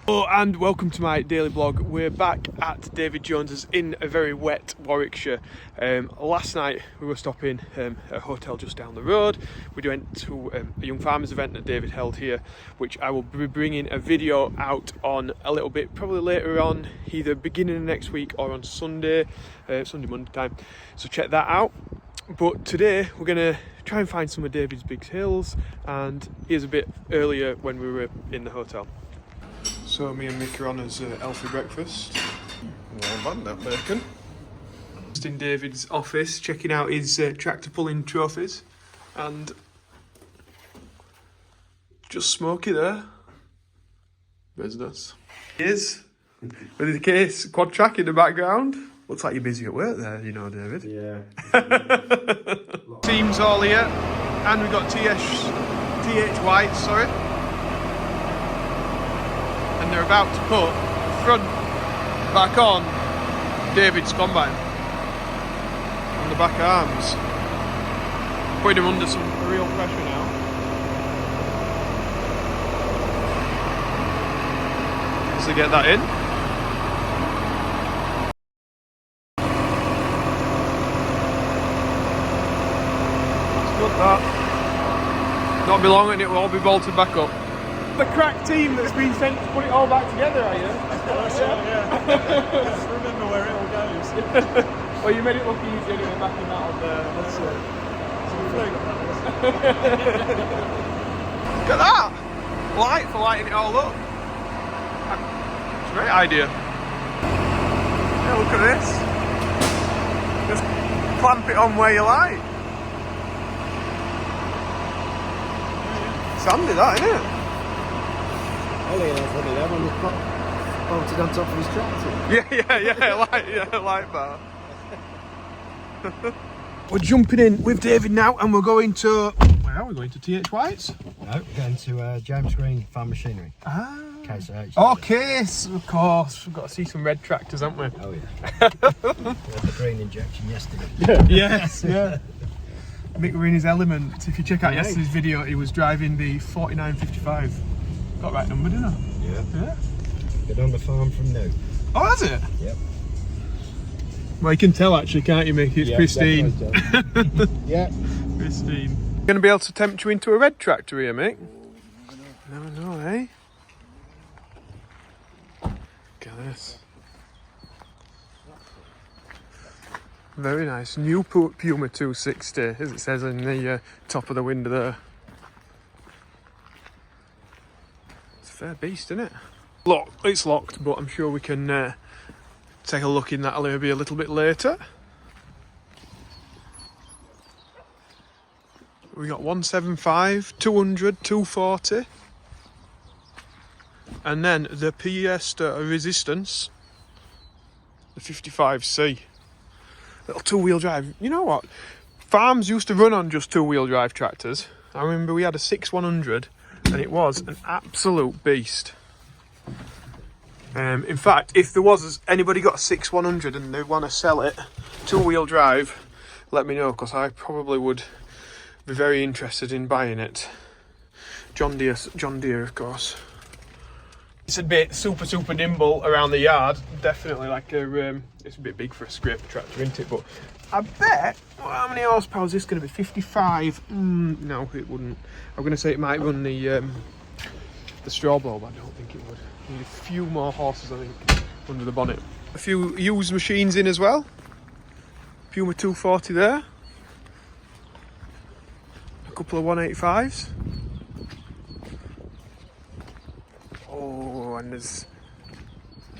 Hello and welcome to my daily blog. We're back at David Jones's in a very wet Warwickshire. Last night we were stopping at a hotel just down the road. We went to a young farmers event that David held here, which I will be bringing a video out on a little bit, probably later on, either beginning of next week or on Sunday, Monday time. So check that out. But today we're going to try and find some of David's big hills, and here's a bit earlier when we were in the hotel. So me and Mick are on as healthy breakfast. Well done, that bacon. Just in David's office, checking out his tractor pulling trophies, and just smoky there. Business. Here's with the case quad track in the background. Looks like you're busy at work there, you know, David. Yeah. Team's all here, and we've got TH White, sorry. And they're about to put the front back on David's combine on the back arms, putting him under some real pressure now. As they get that in. It's good that. Not be long and it will all be bolted back up. The crack team that's been sent to put it all back together, are you? Yeah. Remember where it all goes. Well, you made it look easy anyway, backing that on there. Look at that! Light for lighting it all up. It's a great idea. Yeah, look at this. Just clamp it on where you like. It's handy, that, isn't it? Ellie has one of them on the bolted on top of his tractor. Like that. We're jumping in with David now, and we're going to... Where are we going? To TH White's? No, we're going to James Green Farm Machinery. Ah. Case H. Okay, of course. We've got to see some red tractors, haven't we? Oh yeah. We had the green injection yesterday. Yes, yeah. Mick were in his element. If you check out yesterday's video, he was driving the 4955. Got right number, didn't I? Yeah. Been on the farm from new. Oh, has it? Yep. Well, you can tell actually, can't you, Mick? It's pristine. Yeah. Pristine. Going to be able to tempt you into a red tractor here, Mick? Never know, eh? Look at this. Very nice. New Puma 260, as it says in the top of the window there. Fair beast, isn't it? Look, it's locked, but I'm sure we can take a look in that maybe a little bit later. We got 175, 200, 240, and then the Fiesta Resistance, the 55C, little two-wheel drive. You know what? Farms used to run on just two-wheel drive tractors. I remember we had a 6100. And it was an absolute beast. In fact, if there was anybody got a 6100 and they want to sell it, two-wheel drive, let me know, because I probably would be very interested in buying it. John Deere, of course. It's a bit super nimble around the yard. Definitely like a. It's a bit big for a scraper tractor, isn't it? But I bet. Well, how many horsepower is this going to be? 55. No, it wouldn't. I'm going to say it might run the straw blower, but I don't think it would. Need a few more horses, I think, under the bonnet. A few used machines in as well. Puma 240 there. A couple of 185s. Oh, and there's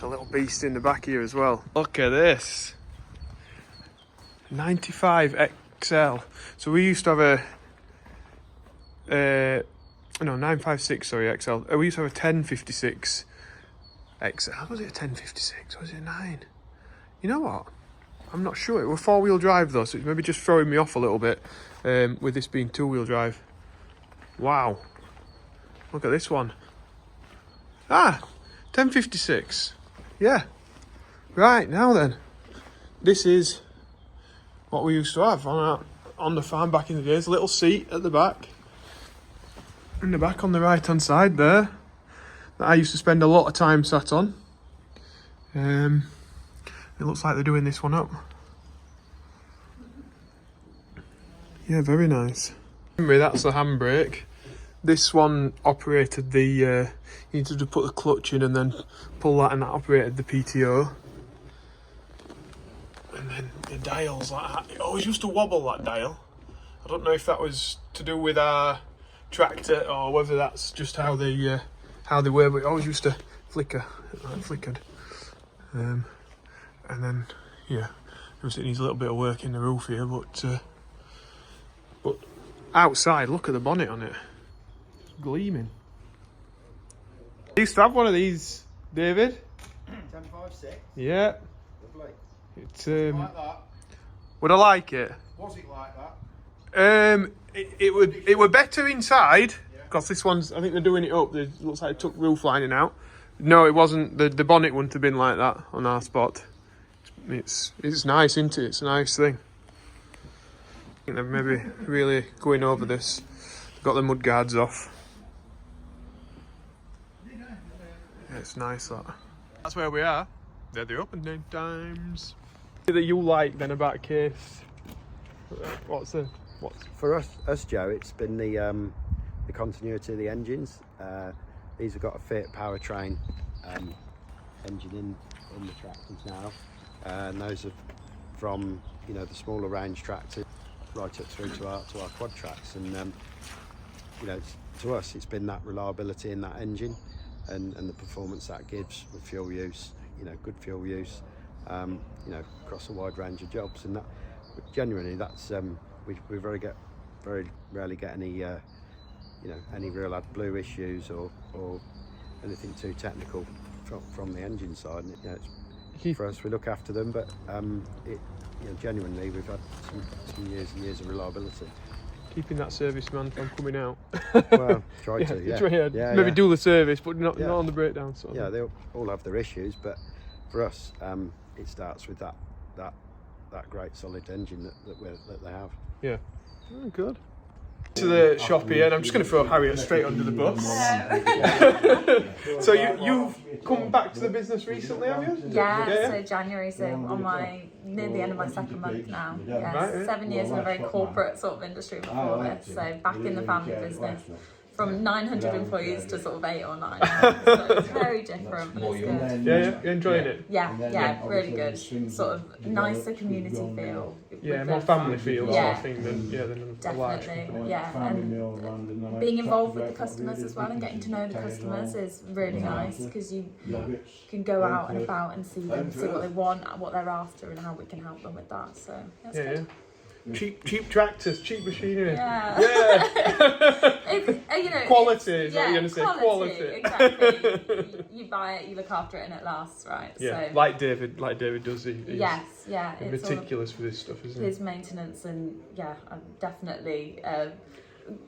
a little beast in the back here as well. Look at this. 95 XL. So we used to have a 956, sorry, XL. We used to have a 1056 XL. Was it a 1056? Was it a 9? You know what? I'm not sure. It was four-wheel drive though, so it's maybe just throwing me off a little bit with this being two-wheel drive. Wow. Look at this one. 1056. Yeah. Right, now then. This is what we used to have on the farm back in the days. A little seat at the back. In the back on the right hand side there. that I used to spend a lot of time sat on. It looks like they're doing this one up. Yeah, very nice. That's the handbrake. This one operated the, you needed to put the clutch in and then pull that, and that operated the PTO. And then the dials like that. It always used to wobble, that dial. I don't know if that was to do with our tractor or whether that's just how they were, but it always used to flicker. It flickered. And then, yeah, obviously it needs a little bit of work in the roof here, but outside, look at the bonnet on it. It's gleaming. I used to have one of these, David. 1056. Yeah. Lovely. It's Like that. would I like it? Was it like that? It would better inside, because this one's, I think they're doing it up. It looks like it took roof lining out. No, it wasn't. The bonnet wouldn't have been like that on our spot. It's nice, isn't it? It's a nice thing. I think they're maybe really going over this. Got the mud guards off. Yeah, it's nice, that. That's where we are. They're the opening times. That you like then about a case? What's For us, Joe? It's been the continuity of the engines. These have got a Fiat powertrain engine in the tractors now, and those are from the smaller range tractors right up through to our quad tracks, and to us it's been that reliability in that engine and the performance that gives with fuel use, good fuel use, across a wide range of jobs, and that genuinely that's we very rarely get any any real AdBlue issues or anything too technical from the engine side. And it's, for us, we look after them, but genuinely we've had some years and years of reliability. Keeping that serviceman from coming out. Well, try to. Maybe do the service, but not on the breakdown. Yeah, they all have their issues, but for us, it starts with that great solid engine that they have. Yeah. Oh, good. To the shop here, and I'm just going to throw Harriet straight under the bus. So you've come back to the business recently, have you? Yeah, so January, so on near the end of my second month now. Yeah, Right. 7 years in a very corporate sort of industry before this, so back in the family business. From 900 employees to sort of 8 or 9. So it's very different, but it's good. Yeah, you're enjoying it? Yeah, really good. Sort of nicer community feel. Yeah, more family feel sort of thing than a large definitely, company. yeah. And being involved with the customers as well and getting to know the customers is really nice, because you can go out and about and see them, see what they want, what they're after, and how we can help them with that. So that's good. Yeah. Cheap tractors, cheap machinery. Yeah. It's, quality is what you're going to say. Quality. Exactly. You buy it, you look after it, and it lasts, right? Yeah, so, like David does. He's it's meticulous for this stuff, isn't he? His maintenance, and I'm definitely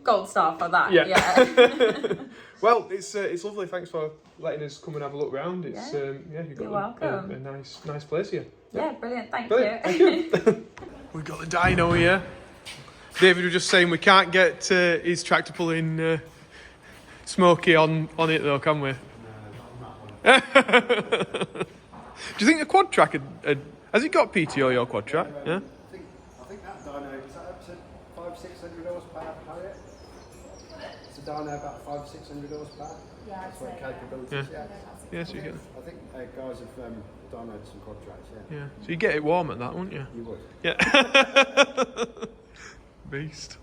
gold star for that. Yeah. Well, it's lovely. Thanks for letting us come and have a look round. It's you've got You're welcome. A nice place here. Yeah, brilliant. Thank you. We've got the dyno here. David was just saying we can't get his tractor pulling smoky on it though, can we? Do you think a quad track has it got PTO, your quad track? Yeah. I think that dyno is that up to 500-600 horsepower. Harriet? It's a dyno about 500-600 horsepower. Yeah, that's what capabilities. Yeah, so you get. I think guys have dynoed some quad tracks. Yeah. So you get it warm at that, wouldn't you? You would. Yeah. Beast.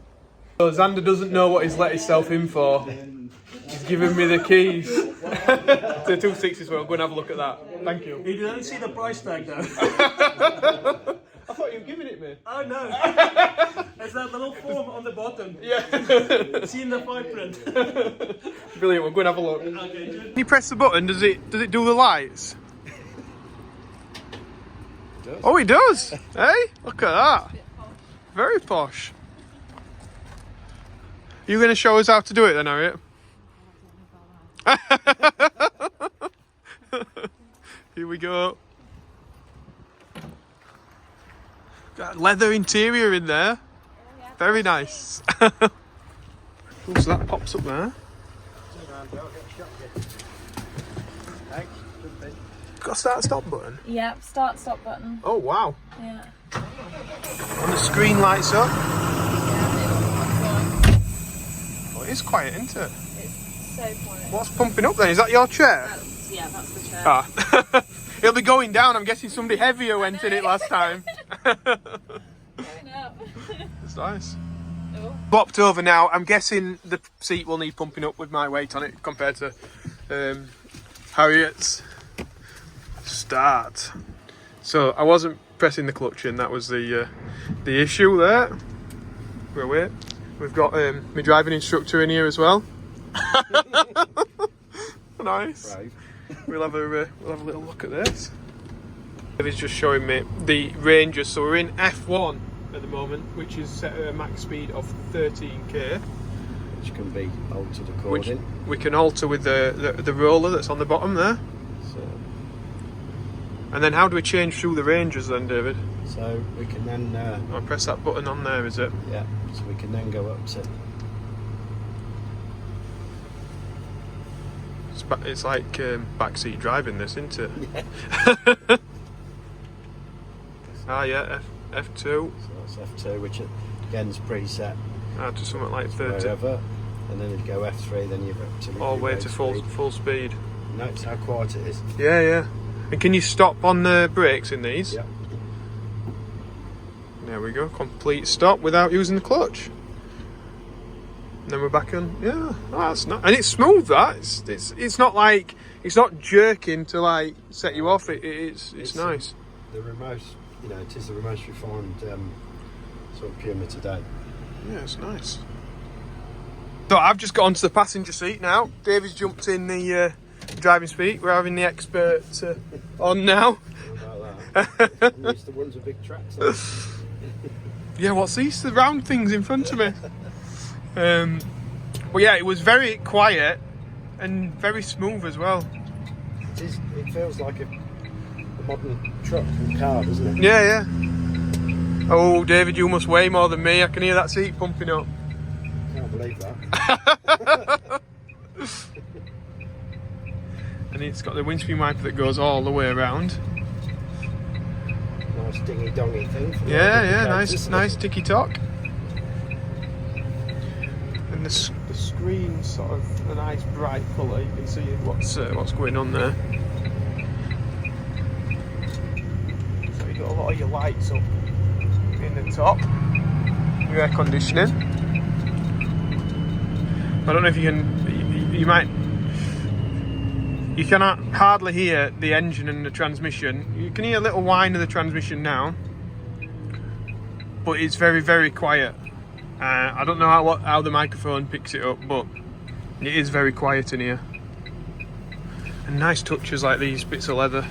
So Xander doesn't know what he's let himself in for. He's giving me the keys to the 260s, so I'll go and have a look at that. Thank you. He didn't see the price tag though. I thought you were giving it me. Oh no. There's that little form on the bottom. Yeah. See in the fine print. Brilliant, we'll go and have a look. Okay, good. When you press the button, does it do the lights? It does. Oh, it does! Hey, look at that. Very posh. You going to show us how to do it then, Harriet? Here we go. Got leather interior in there. Very nice. Oh, so that pops up there. Okay, should be. Got a start stop button. Yep, start stop button. Oh wow! Yeah. And the screen lights up. Yeah, Oh, it is quiet, isn't it? it's so quiet. What's pumping up then? Is that your chair? Yeah, that's the chair. Ah. It'll be going down. I'm guessing somebody heavier went in it last time. Going up. It's nice. Oh. Bopped over now. I'm guessing the seat will need pumping up with my weight on it compared to Harriet's. Start. So I wasn't pressing the clutch in. That was the issue there. We've got my driving instructor in here as well. Nice. Brave. We'll have a little look at this. He's just showing me the ranges. So we're in F1 at the moment, which is set at a max speed of 13k, Which can be altered which according. we can alter with the roller that's on the bottom there. So, And then how do we change through the ranges then, David? so we can then, I press that button on there, is it? yeah, so we can then go up to, It's like backseat driving, this, isn't it? yeah. Ah, yeah, F2 So that's F2, which again is preset to something like 30, wherever. And then if you go F3, then you're up to all the way road to speed. full speed. Notice how quiet it is. Yeah, yeah. And can you stop on the brakes in these? Yeah. There we go, complete stop without using the clutch. And then we're back on. Yeah, oh, that's not, and it's smooth. That it's not like it's not jerking to like set you off. It's nice. The remote, you know, it is the most refined sort of Puma today. Yeah, it's nice. So I've just got onto the passenger seat now. David's jumped in the driving seat. We're having the expert on now. How about that? I'm used to ones with big tracks on. Yeah, what's these? The round things in front of me. But yeah, it was very quiet and very smooth as well. It feels like a modern truck and car, doesn't it? Yeah, yeah. Oh, David, you must weigh more than me. I can hear that seat pumping up. Can't believe that. And it's got the windscreen wiper that goes all the way around. Nice dingy dongy thing. for the Yeah, yeah, indicators, nice, isn't nice it? ticky tock. And the screen's sort of a nice bright colour. You can see what's going on there. So you got a lot of your lights up in the top. Your air conditioning. I don't know if you can. You cannot hardly hear the engine and the transmission. You can hear a little whine of the transmission now, but it's very, very quiet. I don't know how the microphone picks it up, but it is very quiet in here. And nice touches like these bits of leather.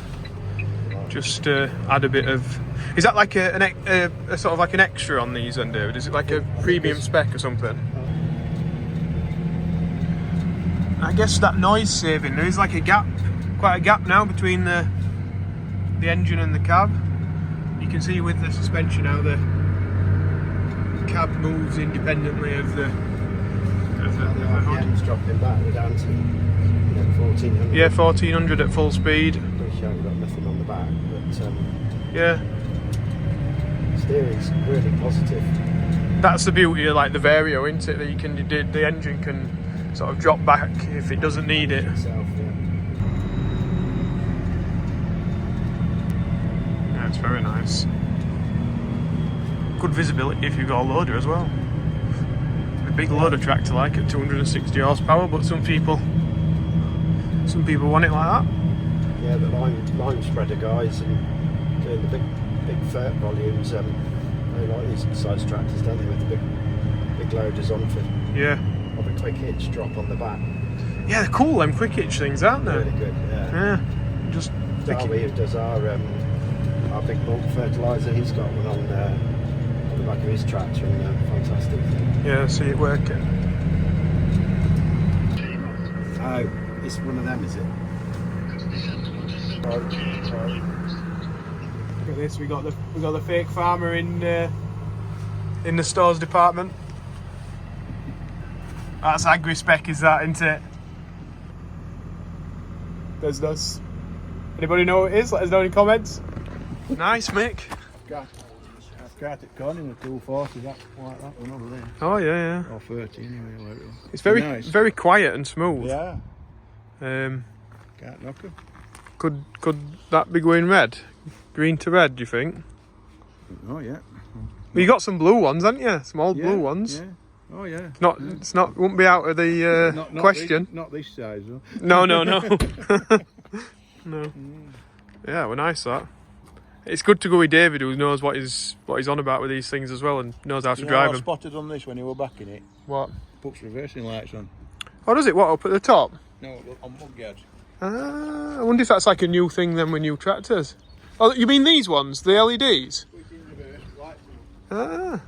Just add a bit of. Is that like a sort of like an extra on these, then, David? Is it like a premium spec or something? I guess that noise saving, there is like a gap, quite a gap now between the engine and the cab. You can see with the suspension how the cab moves independently of the The RPM's dropping back. We're down to 1400. Yeah, 1400 at full speed. Appreciate we've got nothing on the back, but Yeah, steering's really positive. that's the beauty of like the Vario, isn't it? That you can the engine can sort of drop back if it doesn't need it. Itself, yeah. Yeah, it's very nice. Good visibility if you've got a loader as well. A big loader tractor like at 260 horsepower, but some people want it like that. Yeah, the line spreader guys and doing the big fert volumes. They like these size tractors, don't they, with the big loaders on for Yeah. of a quick hitch drop on the back. Yeah, they're cool, them quick hitch things, aren't they? Really good. Yeah. Yeah. Just Darby, who does our big bulk fertiliser, he's got one on the back of his tractor, and fantastic thing. yeah, see it working. Oh, it's one of them, is it? Right. Look at this, we got the fake farmer in the stores department. That's agri spec, is that, isn't it? Business. Anybody know what it is? Let us know in the comments. Nice, Mick. I've got it gone in the 240, that like that one over there. Oh yeah, yeah. Or 30 anyway. Like It's very nice. very quiet and smooth. Yeah, Um, can't knock it. could that be going red? Green to red, do you think? Oh yeah. Well, you got some blue ones, haven't you? Some old Yeah, blue ones. Yeah. Oh yeah. Not it's not won't be out of the Not question. Not this size though. No. No. Yeah, well, nice that. It's good to go with David, who knows what he's on about with these things as well, and knows how to drive I them. spotted on this when you were back in it. What? Puts reversing lights on. Oh, does it? What, up at the top? No, look, on mug guards. I wonder if that's like a new thing then with new tractors. Oh, you mean these ones, the LEDs? Put it in reverse, lights on.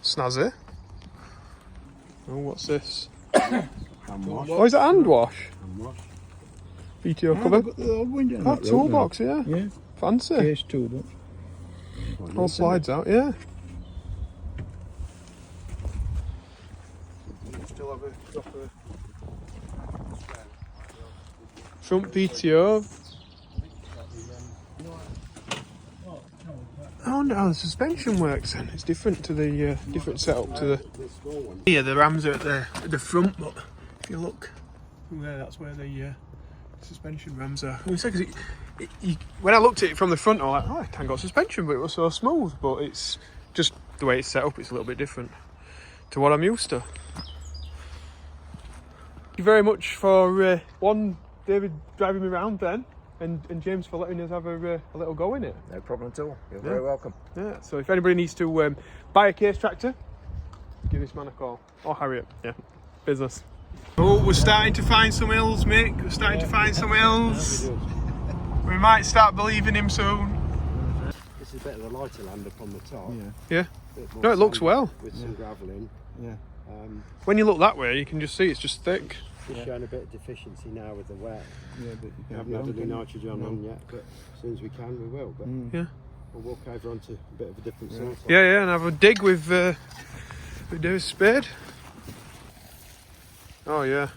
Snazzy. Oh, what's this? Hand wash. Oh, is it hand wash? Hand wash. VTO cover. Got the old window. Oh, toolbox, yeah. Yeah. Fancy. Case toolbox. All slides out, yeah. Still have a proper front PTO. Oh no, the suspension works then. It's different to the different setup to the. Yeah, the rams are at the front, but if you look there, that's where the suspension rams are. When I looked at it from the front, I was like, oh, it ain't got suspension, but it was so smooth. But it's just the way it's set up. It's a little bit different to what I'm used to. Thank you very much for David driving me around then, and James for letting us have a little go in it. No problem at all. You're very welcome. Yeah. So if anybody needs to buy a case tractor, give this man a call, or Harriet. Yeah, business. Oh, we're starting to find some hills, Mick. We're starting to find some hills. We might start believing him soon. This is a bit of the lighter land up on the top. Yeah. Bit more No, it looks sand well. With some gravel in. Yeah. When you look that way, you can just see it's just thick. It's showing a bit of deficiency now with the wet. Yeah, but you We can't haven't go had on, any can you? nitrogen on yet, but as soon as we can, we will. But Yeah. we'll walk over onto a bit of a different source. Yeah, and have a dig with David's spade. Oh yeah.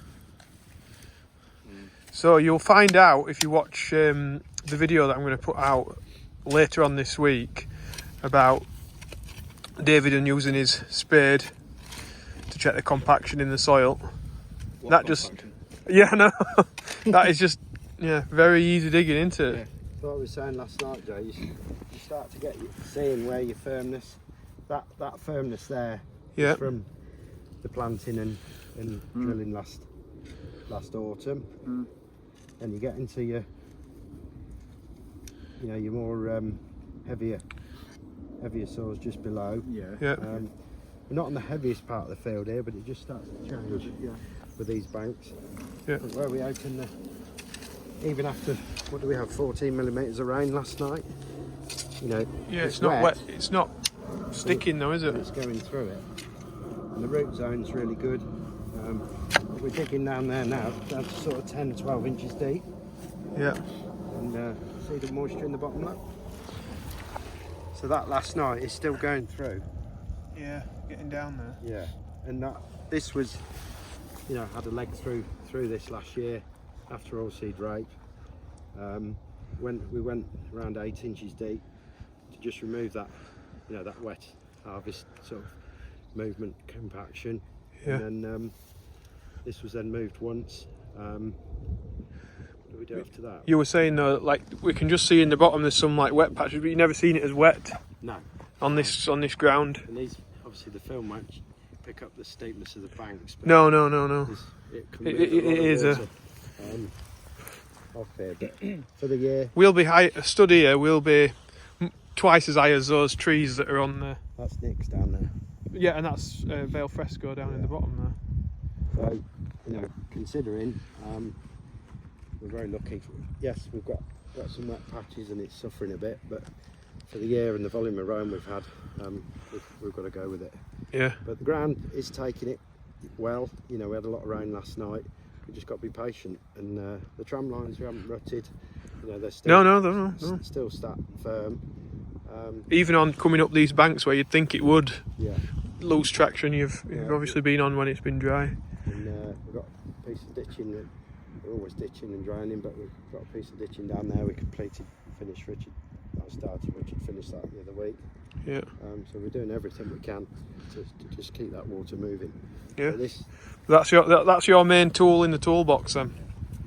So you'll find out if you watch the video that I'm going to put out later on this week about David and using his spade to check the compaction in the soil. What That just, compaction? yeah, no, that is just, yeah, very easy digging into it. What I was saying last night, Joe, you start to get seeing where your firmness, that firmness there, Yeah. is from the planting and drilling last autumn. And you get into your more heavier soils just below. Yeah. Yeah. We're not on the heaviest part of the field here, but it just starts to change with these banks. Yeah. But where we open even after, what do we have, 14 millimetres of rain last night? Yeah, it's not wet. It's not sticking though, is it? It's going through it. And the root zone's really good. We're digging down there now, down to sort of 10, 12 inches deep. Yeah. And see the moisture in the bottom lap. So that last night is still going through. Yeah, getting down there. Yeah. And this was, had a leg through this last year after oilseed rape. When we went around 8 inches deep to just remove that, that wet harvest sort of movement compaction. Yeah. And then this was then moved once. What do we do after that? You were saying though, like we can just see in the bottom there's some like wet patches, but you've never seen it as wet No. on this ground. And these, obviously, the film won't pick up the steepness of the banks. But No. It can It move a lot of is water, off here, but for the year, We'll be high. A stud here will be twice as high as those trees that are on there. that's Nick's down there. Yeah, and that's Vale Fresco down in the bottom there. So, considering we're very lucky. Yes, we've got some wet patches and it's suffering a bit, but for the year and the volume of rain we've had, we've got to go with it. Yeah. But the ground is taking it well. We had a lot of rain last night. We just got to be patient. And the tram lines we haven't rutted. They're still No. still sat firm. Even on coming up these banks where you'd think it would Yeah. lose traction, you've Yeah. obviously been on when it's been dry. And we've got a piece of ditching that we're always ditching and draining, but we've got a piece of ditching down there we completed, finished. Richard finished that the other week. Yeah. So we're doing everything we can to just keep that water moving. Yeah. So That's your main tool in the toolbox then.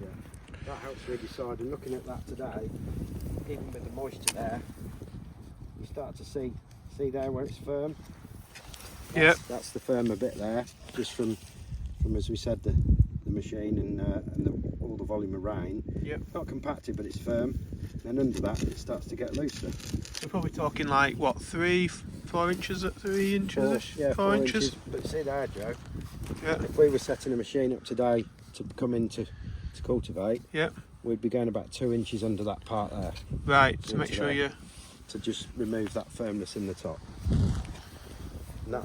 yeah, that helps really side. And looking at that today, even with the moisture there, you start to see there where it's firm. Yeah. That's the firmer bit there, just from as we said, the machine and all the volume of rain. Yep. Not compacted, but it's firm. And under that, it starts to get looser. We're probably talking like what, 4 inches at 3 inches? Yeah, 4 inches. But see there, Joe. Yeah. If we were setting a machine up today to come in to cultivate, Yeah. we'd be going about 2 inches under that part there. Right. To Into make sure there. you. To just remove that firmness in the top. And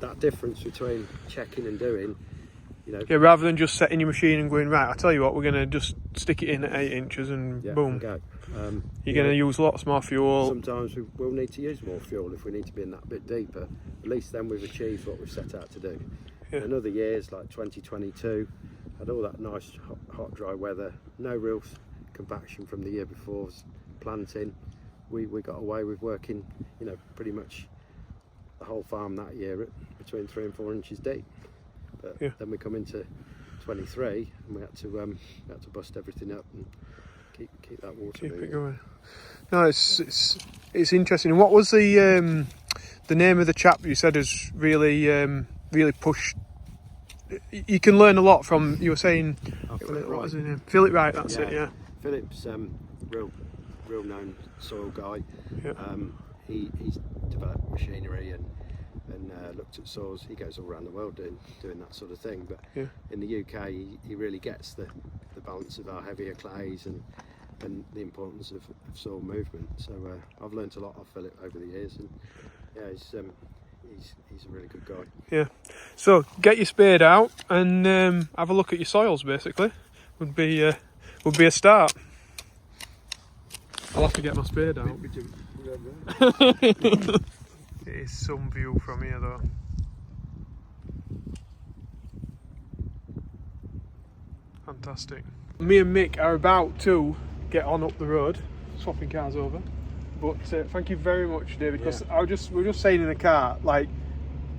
that difference between checking and doing, you know. Yeah. Rather than just setting your machine and going right. I tell you what, we're gonna just stick it in at 8 inches and Yeah, boom. and go. You're gonna use lots more fuel. Sometimes we will need to use more fuel if we need to be in that bit deeper. At least then we've achieved what we've set out to do. Yeah. In other years, like 2022, had all that nice hot dry weather, no real compaction from the year before, planting. We got away with working, you know, pretty much the whole farm that year at between 3 and 4 inches deep. But Yeah. then we come into 23 and we had to bust everything up and keep that water Keep moving. it going. No, it's interesting. And what was the name of the chap you said has really pushed? You can learn a lot from. You were saying, Philip what was Wright. his name? Philip Wright. That's it. Yeah. Philip's real known soil guy. Yeah. He's developed machinery and looked at soils. He goes all around the world doing that sort of thing. But Yeah. in the UK, he really gets the balance of our heavier clays and the importance of soil movement. So I've learnt a lot of Philip over the years, and yeah, he's a really good guy. Yeah. So get your spade out and have a look at your soils. Basically, would be a start. I'll have to get my spade out. It is some view from here though. Fantastic. Me and Mick are about to get on up the road, swapping cars over. But thank you very much, David, because we were just saying in the car, like,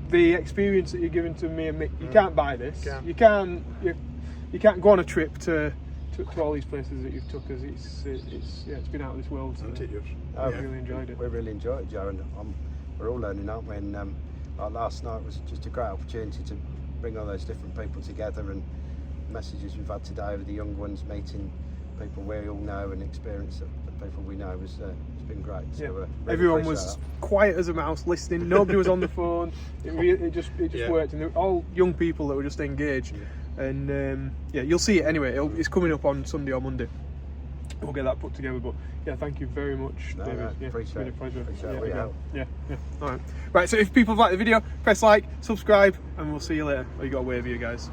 the experience that you're giving to me and Mick, you can't buy this. You can't go on a trip to all these places that you've took us. It's been out of this world. I've really enjoyed it. We really enjoyed it, Joe, and we're all learning, aren't we? And like last night was just a great opportunity to bring all those different people together, and messages we've had today with the young ones meeting people we all know and experience of the people we know it's been great. So, really everyone was quiet as a mouse listening. Nobody was on the phone. It just worked, and they were all young people that were just engaged. And you'll see it anyway. It's coming up on Sunday or Monday. We'll get that put together. But yeah, thank you very much, David. Appreciate it's been a pleasure. it. Yeah. All right. Right. So if people like the video, press like, subscribe, and we'll see you later. Oh, you got a wave here, guys.